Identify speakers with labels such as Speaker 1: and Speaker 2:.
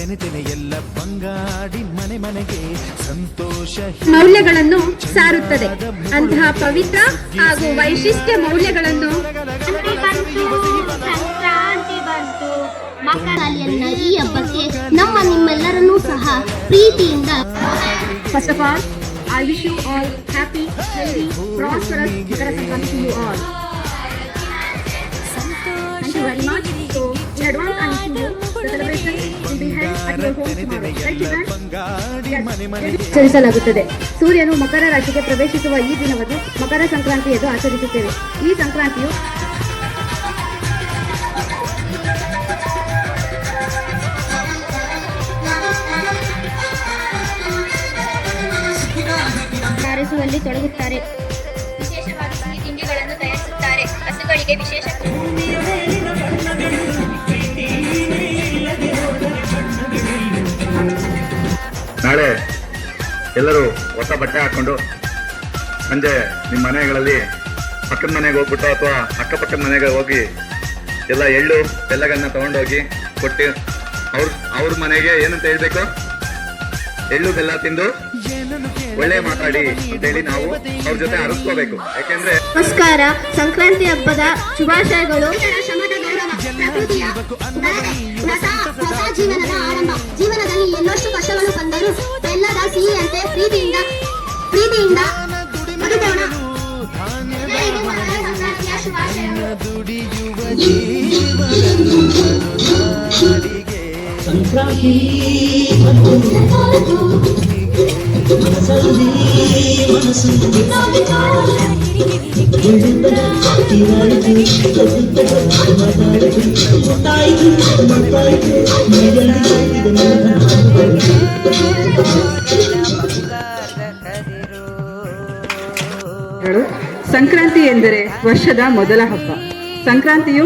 Speaker 1: ಎಲ್ಲ ಬಂಗಾಡಿ ಮನೆ ಮನೆಗೆ ಸಂತೋಷ
Speaker 2: ಮೌಲ್ಯಗಳನ್ನು ಸಾರುತ್ತದೆ. ಅಂತಹ ಪವಿತ್ರ ಹಾಗೂ ವೈಶಿಷ್ಟ್ಯ ಮೌಲ್ಯಗಳನ್ನು
Speaker 3: ಸಂಕ್ರಾಂತಿ ಬಂತು. ಮಕರಲಿಯನ್ನ ಈ ಹಬ್ಬಕ್ಕೆ ನಮ್ಮ ನಿಮ್ಮೆಲ್ಲರನ್ನೂ ಸಹ ಪ್ರೀತಿಯಿಂದ
Speaker 2: first of all I wish you all happy, healthy, prosperous Makara Sankranti to you all. Thank you very much. So, in advance I wish you the celebration will be held at your home tomorrow. Right, children? ಆಚರಿಸಲಾಗುತ್ತದೆ. ಸೂರ್ಯನು ಮಕರ ರಾಶಿಗೆ ಪ್ರವೇಶಿಸುವ ಈ ದಿನವನ್ನು ಮಕರ ಸಂಕ್ರಾಂತಿ ಎಂದು ಆಚರಿಸುತ್ತೇವೆ. ಈ ಸಂಕ್ರಾಂತಿಯು ತಯಾರಿಸುವಲ್ಲಿ ತೊಡಗುತ್ತಾರೆ.
Speaker 4: ವಿಶೇಷವಾಗಿ ಸಿಹಿ ತಿಂಡಿಗಳನ್ನು ತಯಾರಿಸುತ್ತಾರೆ. ಹಸುಗಳಿಗೆ ವಿಶೇಷ
Speaker 5: ನಾಳೆ ಎಲ್ಲರೂ ಹೊಸ ಬಟ್ಟೆ ಹಾಕೊಂಡು ಸಂಜೆ ನಿಮ್ಮ ಮನೆಗಳಲ್ಲಿ ಪಕ್ಕದ ಮನೆಗೆ ಹೋಗ್ಬಿಟ್ಟು ಅಥವಾ ಅಕ್ಕಪಕ್ಕದ ಮನೆಗೆ ಹೋಗಿ ಎಲ್ಲ ಎಳ್ಳು ಬೆಲ್ಲಗನ್ನ ತಗೊಂಡೋಗಿ ಕೊಟ್ಟು ಅವ್ರ ಮನೆಗೆ ಏನಂತ ಹೇಳ್ಬೇಕು, ಎಳ್ಳು ಬೆಲ್ಲ ತಿಂದು ಒಳ್ಳೆ ಮಾತಾಡಿ ಅಂತೇಳಿ ನಾವು ಅವ್ರ ಜೊತೆ ಅರಸ್ಕೋಬೇಕು. ಯಾಕೆಂದ್ರೆ
Speaker 3: ನಮಸ್ಕಾರ, ಸಂಕ್ರಾಂತಿ ಹಬ್ಬದ ಶುಭಾಶಯಗಳು. ಹೊಸ ಜೀವನದ ಆರಂಭ. ಜೀವನದಲ್ಲಿ ಎಲ್ಲಷ್ಟು ಕಷ್ಟಗಳು ಬಂದರೂ ಬೆಲ್ಲದ ಸಿಹಿಯಂತೆ ಪ್ರೀತಿಯಿಂದ ಬದುಕೋಣ.
Speaker 6: ಸಂಕ್ರಾಂತಿ
Speaker 7: ಸಂಕ್ರಾಂತಿ ಎಂದರೆ ವರ್ಷದ ಮೊದಲ ಹಬ್ಬ. ಸಂಕ್ರಾಂತಿಯು